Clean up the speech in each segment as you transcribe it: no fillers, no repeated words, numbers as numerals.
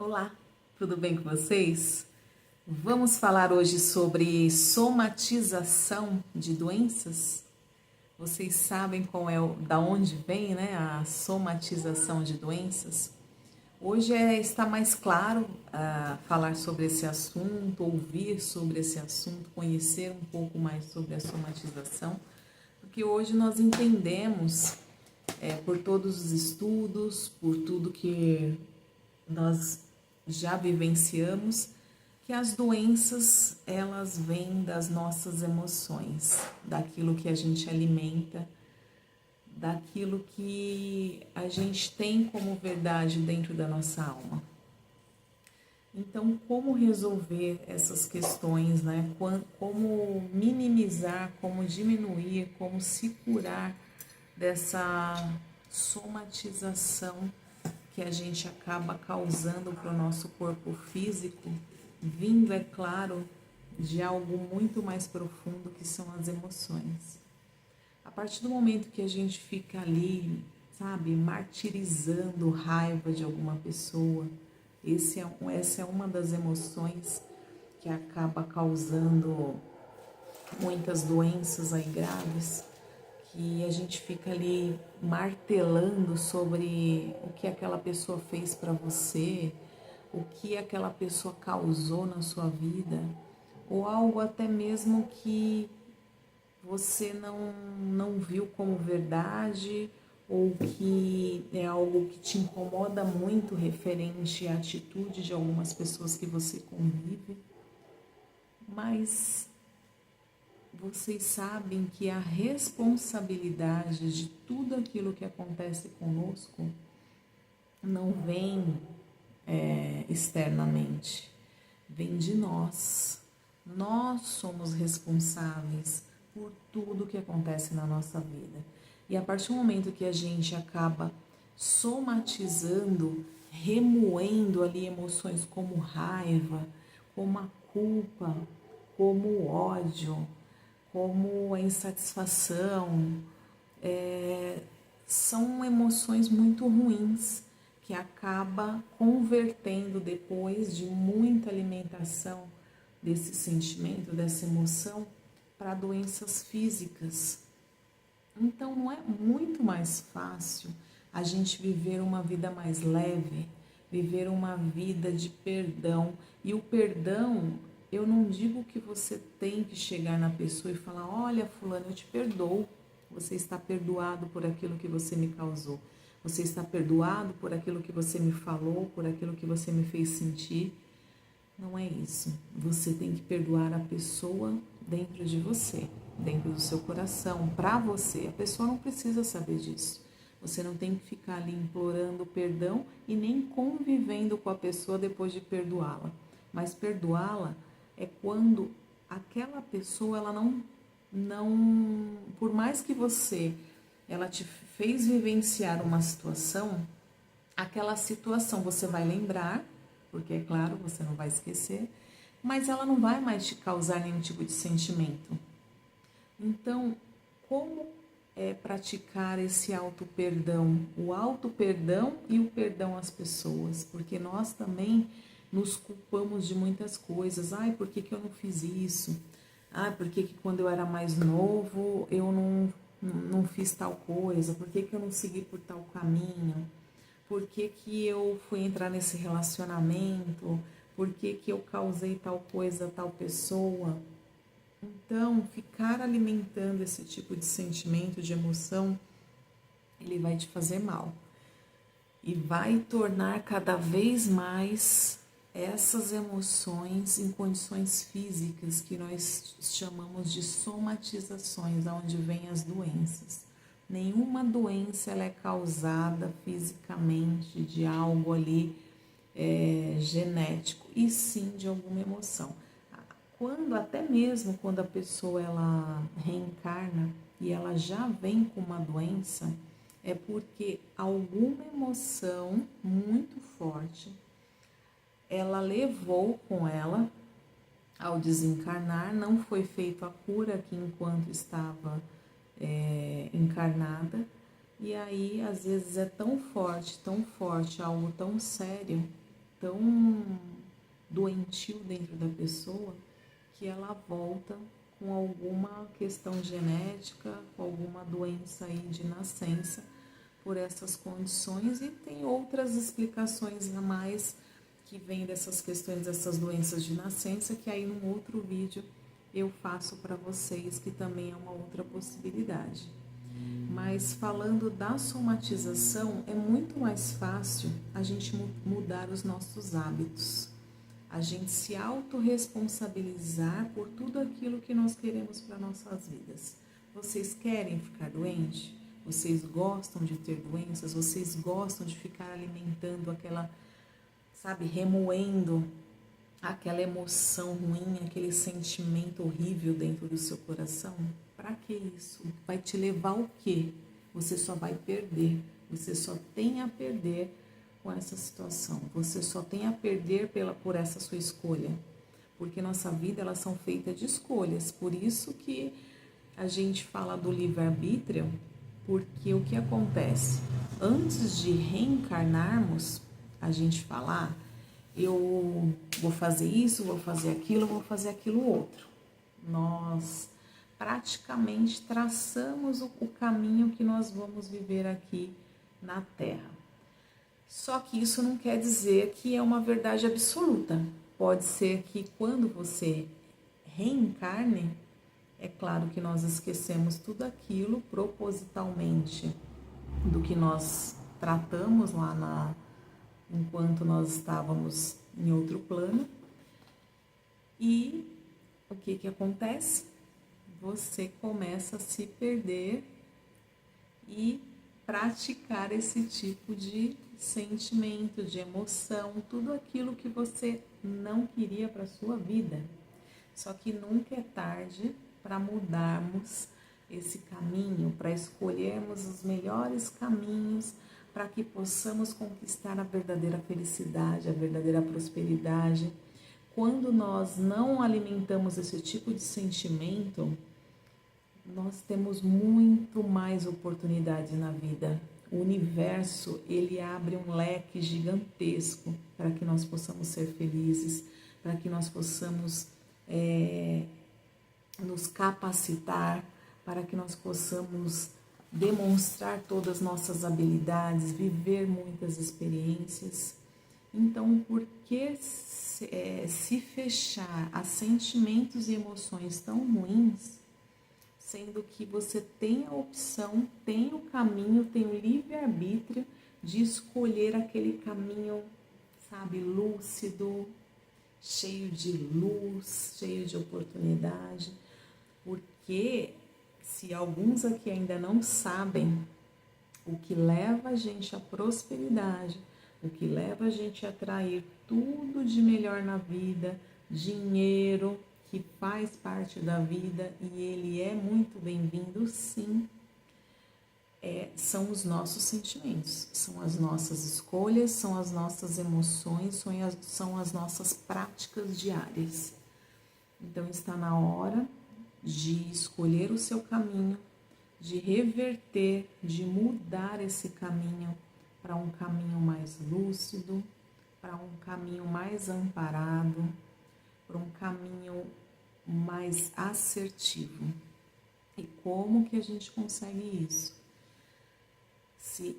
Olá, tudo bem com vocês? Vamos falar hoje sobre somatização de doenças? Vocês sabem da onde vem, né, a somatização de doenças? Hoje está mais claro falar sobre esse assunto, ouvir sobre esse assunto, conhecer um pouco mais sobre a somatização, porque hoje nós entendemos, por todos os estudos, por tudo que nós já vivenciamos, que as doenças elas vêm das nossas emoções, daquilo que a gente alimenta, daquilo que a gente tem como verdade dentro da nossa alma. Então, como resolver essas questões, né? Como minimizar, como diminuir, como se curar dessa somatização que a gente acaba causando para o nosso corpo físico, vindo, é claro, de algo muito mais profundo que são as emoções. A partir do momento que a gente fica ali, sabe, martirizando raiva de alguma pessoa, essa é uma das emoções que acaba causando muitas doenças aí graves, que a gente fica ali martelando sobre o que aquela pessoa fez para você, o que aquela pessoa causou na sua vida, ou algo até mesmo que você não viu como verdade, ou que é algo que te incomoda muito referente à atitude de algumas pessoas que você convive. Mas vocês sabem que a responsabilidade de tudo aquilo que acontece conosco não vem externamente, vem de nós. Nós somos responsáveis por tudo que acontece na nossa vida. E a partir do momento que a gente acaba somatizando, remoendo ali emoções como raiva, como a culpa, como o ódio, como a insatisfação, são emoções muito ruins que acaba convertendo depois de muita alimentação desse sentimento, dessa emoção, para doenças físicas. Então não é muito mais fácil a gente viver uma vida mais leve, viver uma vida de perdão. E o perdão, eu não digo que você tem que chegar na pessoa e falar: olha, fulano, eu te perdoo. Você está perdoado por aquilo que você me causou. Você está perdoado por aquilo que você me falou, por aquilo que você me fez sentir. Não é isso. Você tem que perdoar a pessoa dentro de você, dentro do seu coração, para você. A pessoa não precisa saber disso. Você não tem que ficar ali implorando perdão e nem convivendo com a pessoa depois de perdoá-la. Mas perdoá-la é quando aquela pessoa, ela não, por mais que ela te fez vivenciar uma situação, aquela situação você vai lembrar, porque é claro, você não vai esquecer, mas ela não vai mais te causar nenhum tipo de sentimento. Então, como praticar esse auto-perdão? O auto-perdão e o perdão às pessoas, porque nós também nos culpamos de muitas coisas. Ai, por que eu não fiz isso? Ai, por que quando eu era mais novo eu não fiz tal coisa? Por que eu não segui por tal caminho? Por que eu fui entrar nesse relacionamento? Por que eu causei tal coisa a tal pessoa? Então, ficar alimentando esse tipo de sentimento, de emoção, ele vai te fazer mal. E vai tornar cada vez mais essas emoções em condições físicas que nós chamamos de somatizações, onde vêm as doenças. Nenhuma doença ela é causada fisicamente de algo ali genético, e sim de alguma emoção. Até mesmo quando a pessoa ela reencarna e ela já vem com uma doença, é porque alguma emoção muito forte ela levou com ela ao desencarnar, não foi feita a cura aqui enquanto estava encarnada, e aí às vezes é tão forte, algo tão sério, tão doentio dentro da pessoa que ela volta com alguma questão genética, com alguma doença aí de nascença por essas condições, e tem outras explicações a mais que vêm dessas questões, dessas doenças de nascença, que aí num outro vídeo eu faço para vocês, que também é uma outra possibilidade. Mas falando da somatização, é muito mais fácil a gente mudar os nossos hábitos, a gente se autorresponsabilizar por tudo aquilo que nós queremos para nossas vidas. Vocês querem ficar doentes? Vocês gostam de ter doenças? Vocês gostam de ficar alimentando aquela, sabe, remoendo aquela emoção ruim, aquele sentimento horrível dentro do seu coração? Para que isso? Vai te levar ao quê? Você só vai perder. Você só tem a perder com essa situação. Você só tem a perder por essa sua escolha. Porque nossa vida, elas são feitas de escolhas. Por isso que a gente fala do livre-arbítrio, porque o que acontece? Antes de reencarnarmos, a gente fala, eu vou fazer isso, vou fazer aquilo outro. Nós praticamente traçamos o caminho que nós vamos viver aqui na Terra. Só que isso não quer dizer que é uma verdade absoluta. Pode ser que quando você reencarne, é claro que nós esquecemos tudo aquilo propositalmente do que nós tratamos lá enquanto nós estávamos em outro plano. E o que acontece? Você começa a se perder e praticar esse tipo de sentimento, de emoção, tudo aquilo que você não queria para a sua vida. Só que nunca é tarde para mudarmos esse caminho, para escolhermos os melhores caminhos, para que possamos conquistar a verdadeira felicidade, a verdadeira prosperidade. Quando nós não alimentamos esse tipo de sentimento, nós temos muito mais oportunidades na vida. O universo, ele abre um leque gigantesco para que nós possamos ser felizes, para que nós possamos nos capacitar, para que nós possamos demonstrar todas as nossas habilidades, viver muitas experiências. Então, por que se fechar a sentimentos e emoções tão ruins, sendo que você tem a opção, tem o caminho, tem o livre-arbítrio de escolher aquele caminho, sabe, lúcido, cheio de luz, cheio de oportunidade? Porque se alguns aqui ainda não sabem o que leva a gente à prosperidade, o que leva a gente a atrair tudo de melhor na vida, dinheiro, que faz parte da vida e ele é muito bem-vindo, sim, são os nossos sentimentos, são as nossas escolhas, são as nossas emoções, são as nossas práticas diárias. Então está na hora de escolher o seu caminho, de reverter, de mudar esse caminho para um caminho mais lúcido, para um caminho mais amparado, para um caminho mais assertivo. E como que a gente consegue isso? Se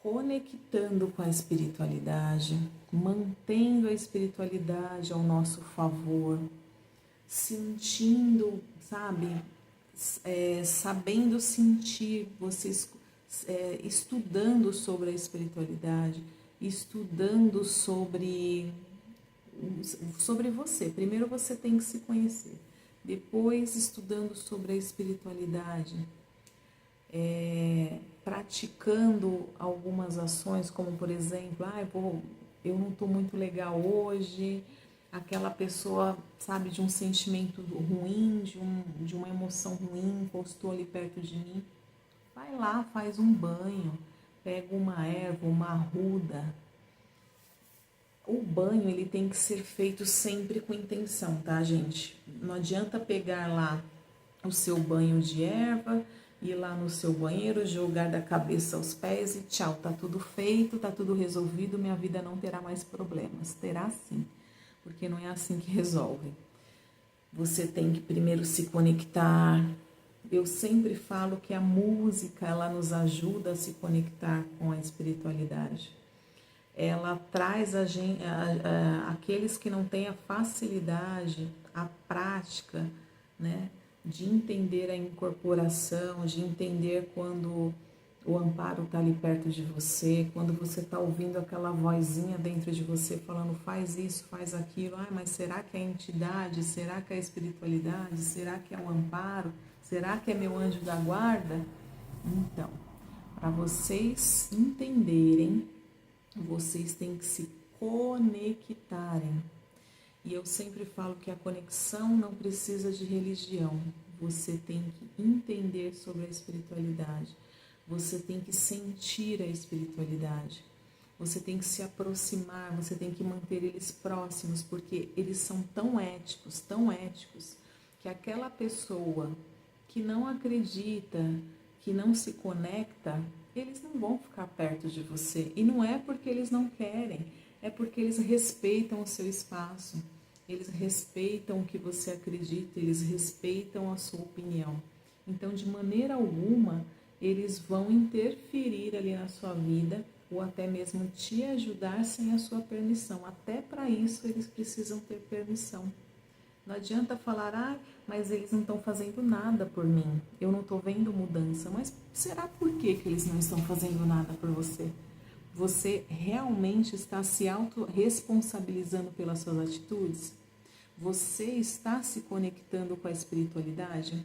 conectando com a espiritualidade, mantendo a espiritualidade ao nosso favor, sentindo, sabe, sabendo sentir, vocês estudando sobre a espiritualidade, estudando sobre você. Primeiro você tem que se conhecer, depois estudando sobre a espiritualidade, praticando algumas ações, como por exemplo, eu não estou muito legal hoje, aquela pessoa, sabe, de um sentimento ruim, de uma emoção ruim, encostou ali perto de mim, vai lá, faz um banho, pega uma erva, uma arruda. O banho, ele tem que ser feito sempre com intenção, tá, gente? Não adianta pegar lá o seu banho de erva, ir lá no seu banheiro, jogar da cabeça aos pés e tchau, tá tudo feito, tá tudo resolvido, minha vida não terá mais problemas. Terá sim, porque não é assim que resolve. Você tem que primeiro se conectar. Eu sempre falo que a música, ela nos ajuda a se conectar com a espiritualidade. Ela traz aqueles que não têm a facilidade, a prática, né, de entender a incorporação, de entender quando o amparo está ali perto de você, quando você está ouvindo aquela vozinha dentro de você falando faz isso, faz aquilo, mas será que é a entidade, será que é a espiritualidade, será que é o amparo, será que é meu anjo da guarda? Então, para vocês entenderem, vocês têm que se conectarem. E eu sempre falo que a conexão não precisa de religião. Você tem que entender sobre a espiritualidade. Você tem que sentir a espiritualidade. Você tem que se aproximar, você tem que manter eles próximos, porque eles são tão éticos, que aquela pessoa que não acredita, que não se conecta, eles não vão ficar perto de você. E não é porque eles não querem, é porque eles respeitam o seu espaço, eles respeitam o que você acredita, eles respeitam a sua opinião. Então, de maneira alguma, eles vão interferir ali na sua vida ou até mesmo te ajudar sem a sua permissão. Até para isso, eles precisam ter permissão. Não adianta falar, mas eles não estão fazendo nada por mim, eu não estou vendo mudança. Mas será por que eles não estão fazendo nada por você? Você realmente está se autorresponsabilizando pelas suas atitudes? Você está se conectando com a espiritualidade?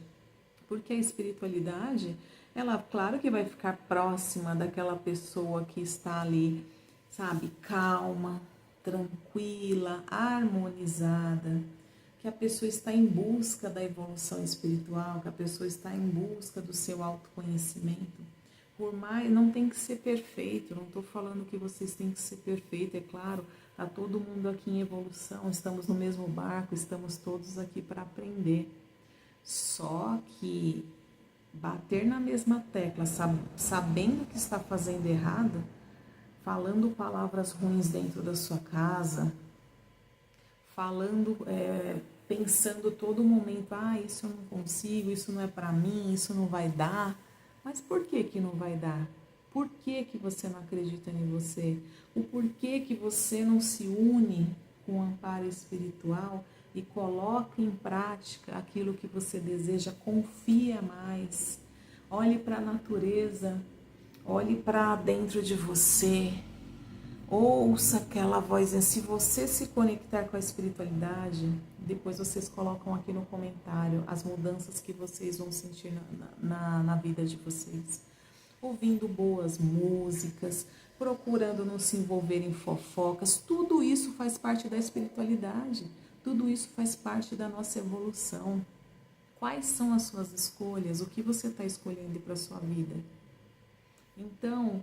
Porque a espiritualidade, ela, claro que vai ficar próxima daquela pessoa que está ali, sabe, calma, tranquila, harmonizada, que a pessoa está em busca da evolução espiritual, que a pessoa está em busca do seu autoconhecimento. Por mais, não tem que ser perfeito, não estou falando que vocês têm que ser perfeitos, é claro, está todo mundo aqui em evolução, estamos no mesmo barco, estamos todos aqui para aprender. Só que bater na mesma tecla, sabendo que está fazendo errado, falando palavras ruins dentro da sua casa, falando, pensando todo momento, isso eu não consigo, isso não é para mim, isso não vai dar. Mas por que não vai dar? Por que você não acredita em você? O porquê que você não se une com o amparo espiritual e coloca em prática aquilo que você deseja, confia mais, olhe para a natureza, olhe para dentro de você, ouça aquela vozinha. Se você se conectar com a espiritualidade, depois vocês colocam aqui no comentário as mudanças que vocês vão sentir na vida de vocês. Ouvindo boas músicas, procurando não se envolver em fofocas, tudo isso faz parte da espiritualidade, tudo isso faz parte da nossa evolução. Quais são as suas escolhas? O que você está escolhendo para a sua vida? Então,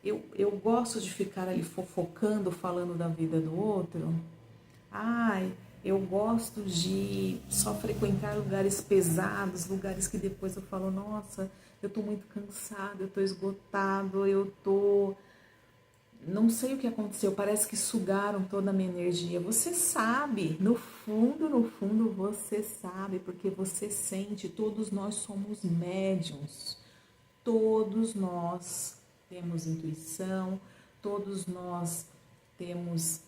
eu gosto de ficar ali fofocando, falando da vida do outro. Eu gosto de só frequentar lugares pesados, lugares que depois eu falo, nossa, eu tô muito cansado, eu tô esgotado, não sei o que aconteceu, parece que sugaram toda a minha energia. Você sabe, no fundo você sabe, porque você sente, todos nós somos médiums, todos nós temos intuição, todos nós temos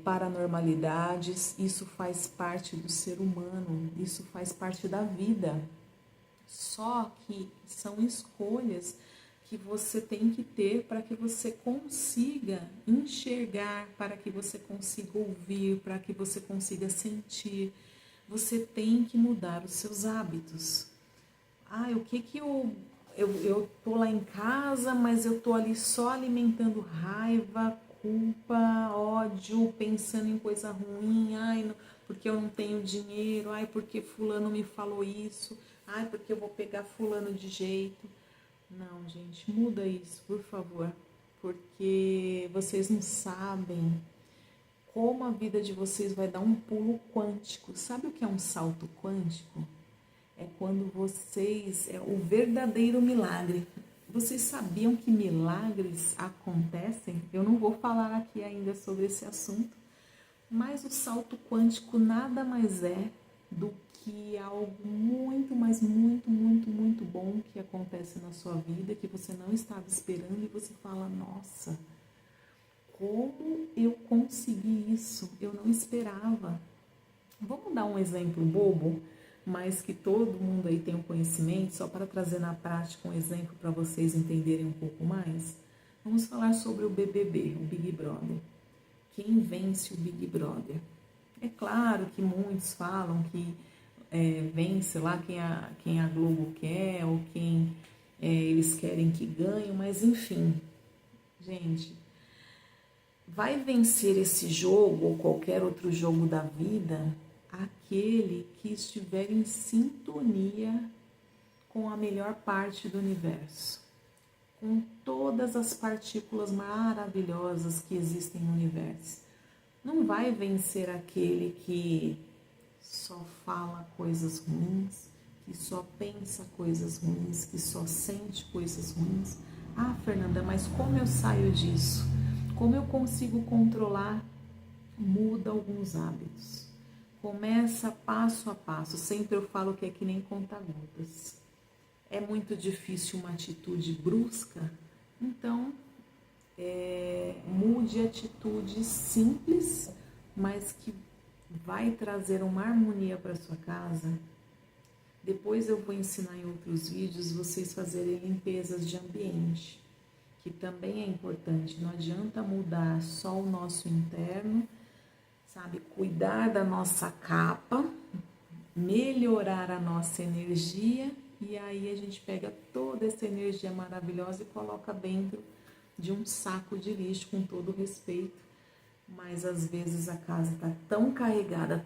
paranormalidades, isso faz parte do ser humano, isso faz parte da vida. Só que são escolhas que você tem que ter para que você consiga enxergar, para que você consiga ouvir, para que você consiga sentir. Você tem que mudar os seus hábitos. O que eu tô lá em casa, mas eu tô ali só alimentando raiva, culpa, ódio, pensando em coisa ruim, porque eu não tenho dinheiro, porque fulano me falou isso, porque eu vou pegar fulano de jeito. Não, gente, muda isso, por favor, porque vocês não sabem como a vida de vocês vai dar um pulo quântico. Sabe o que é um salto quântico? é quando vocês, é o verdadeiro milagre. Vocês sabiam que milagres acontecem? Eu não vou falar aqui ainda sobre esse assunto, mas o salto quântico nada mais é do que algo muito, mas muito bom que acontece na sua vida, que você não estava esperando e você fala, nossa, como eu consegui isso? Eu não esperava. Vamos dar um exemplo bobo, mas que todo mundo aí tem um conhecimento, só para trazer na prática um exemplo para vocês entenderem um pouco mais. Vamos falar sobre o BBB, o Big Brother. Quem vence o Big Brother? É claro que muitos falam que vence lá quem a Globo quer ou quem eles querem que ganhe, mas enfim, gente, vai vencer esse jogo ou qualquer outro jogo da vida aquele que estiver em sintonia com a melhor parte do universo, com todas as partículas maravilhosas que existem no universo. Não vai vencer aquele que só fala coisas ruins, que só pensa coisas ruins, que só sente coisas ruins. Ah, Fernanda, mas como eu saio disso? Como eu consigo controlar? Muda alguns hábitos. Começa passo a passo. Sempre eu falo que é que nem conta-gotas. É muito difícil uma atitude brusca, então mude atitudes simples, mas que vai trazer uma harmonia para sua casa. Depois eu vou ensinar em outros vídeos vocês fazerem limpezas de ambiente, que também é importante. Não adianta mudar só o nosso interno, sabe? Cuidar da nossa capa, melhorar a nossa energia, e aí a gente pega toda essa energia maravilhosa e coloca dentro de um saco de lixo, com todo respeito. Mas às vezes a casa tá tão carregada,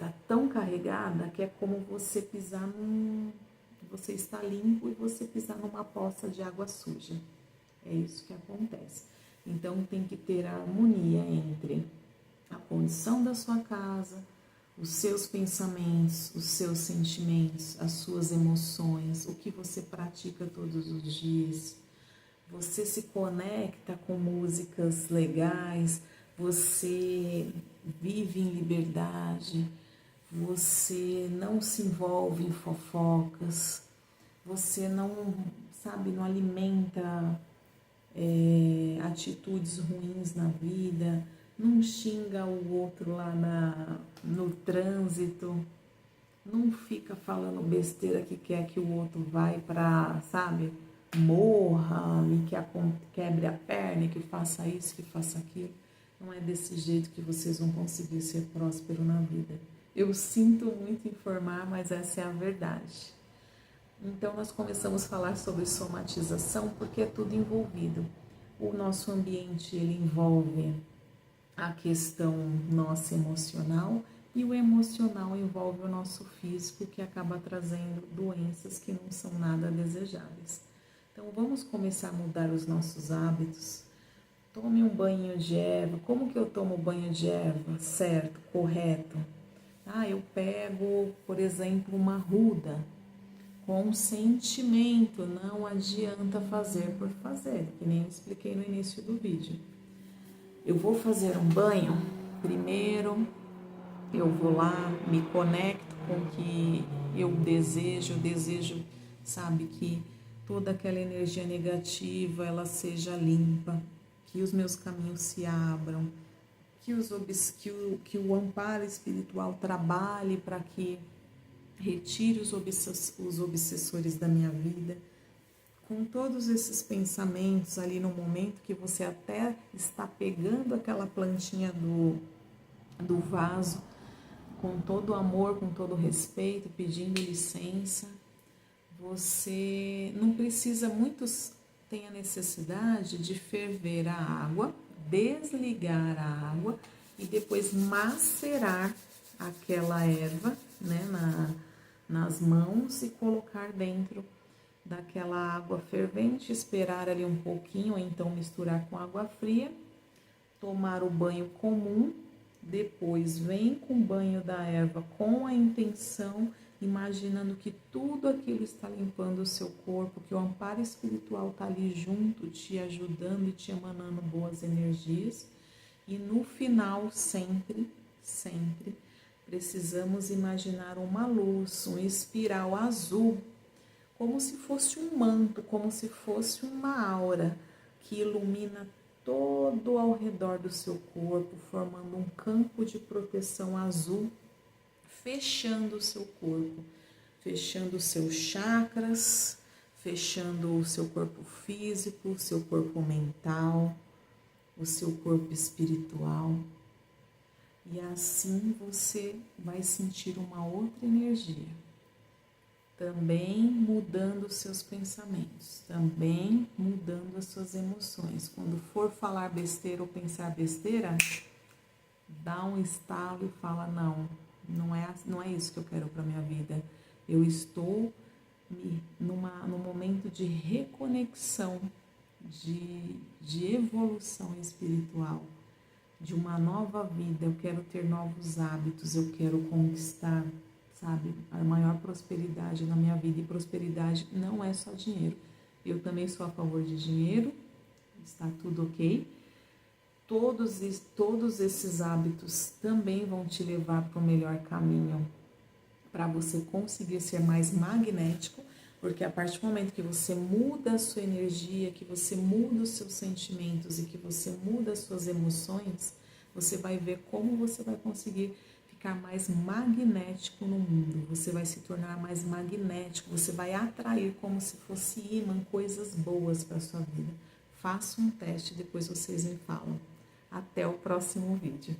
que é como você pisar você está limpo e você pisar numa poça de água suja. É isso que acontece. Então tem que ter a harmonia entre a condição da sua casa, os seus pensamentos, os seus sentimentos, as suas emoções, o que você pratica todos os dias. Você se conecta com músicas legais, você vive em liberdade, você não se envolve em fofocas, você não, sabe, não alimenta atitudes ruins na vida, não xinga o outro lá no trânsito, não fica falando besteira que quer que o outro vai para, sabe, morra e que quebre a perna, que faça isso, que faça aquilo. Não é desse jeito que vocês vão conseguir ser próspero na vida. Eu sinto muito informar, mas essa é a verdade. Então nós começamos a falar sobre somatização porque é tudo envolvido. O nosso ambiente, ele envolve a questão nossa emocional e o emocional envolve o nosso físico, que acaba trazendo doenças que não são nada desejáveis. Então vamos começar a mudar os nossos hábitos. Tome um banho de erva. Como que eu tomo banho de erva? Certo, correto. Eu pego, por exemplo, uma ruda com sentimento. Não adianta fazer por fazer, que nem eu expliquei no início do vídeo. Eu vou fazer um banho, primeiro eu vou lá, me conecto com o que eu desejo, sabe, que toda aquela energia negativa, ela seja limpa, que os meus caminhos se abram, que o amparo espiritual trabalhe para que retire os obsessores da minha vida. Com todos esses pensamentos ali no momento que você até está pegando aquela plantinha do vaso, com todo amor, com todo respeito, pedindo licença, você não precisa tem a necessidade de ferver a água, desligar a água e depois macerar aquela erva, né, nas mãos e colocar dentro daquela água fervente, esperar ali um pouquinho, ou então misturar com água fria, tomar o banho comum, depois vem com o banho da erva com a intenção imaginando que tudo aquilo está limpando o seu corpo, que o amparo espiritual está ali junto, te ajudando e te emanando boas energias. E no final, sempre, sempre, precisamos imaginar uma luz, um espiral azul, como se fosse um manto, como se fosse uma aura que ilumina todo ao redor do seu corpo, formando um campo de proteção azul, fechando o seu corpo, fechando os seus chakras, fechando o seu corpo físico, o seu corpo mental, o seu corpo espiritual. E assim você vai sentir uma outra energia, também mudando os seus pensamentos, também mudando as suas emoções. Quando for falar besteira ou pensar besteira, dá um estalo e fala, não é isso que eu quero para minha vida. Eu estou num momento de reconexão, de evolução espiritual, de uma nova vida. Eu quero ter novos hábitos, eu quero conquistar, sabe, a maior prosperidade na minha vida. E prosperidade não é só dinheiro. Eu também sou a favor de dinheiro, está tudo ok. Todos esses hábitos também vão te levar para o melhor caminho, para você conseguir ser mais magnético, porque a partir do momento que você muda a sua energia, que você muda os seus sentimentos e que você muda as suas emoções, você vai ver como você vai conseguir ficar mais magnético no mundo. Você vai se tornar mais magnético, você vai atrair como se fosse imã coisas boas para a sua vida. Faça um teste, depois vocês me falam. Até o próximo vídeo.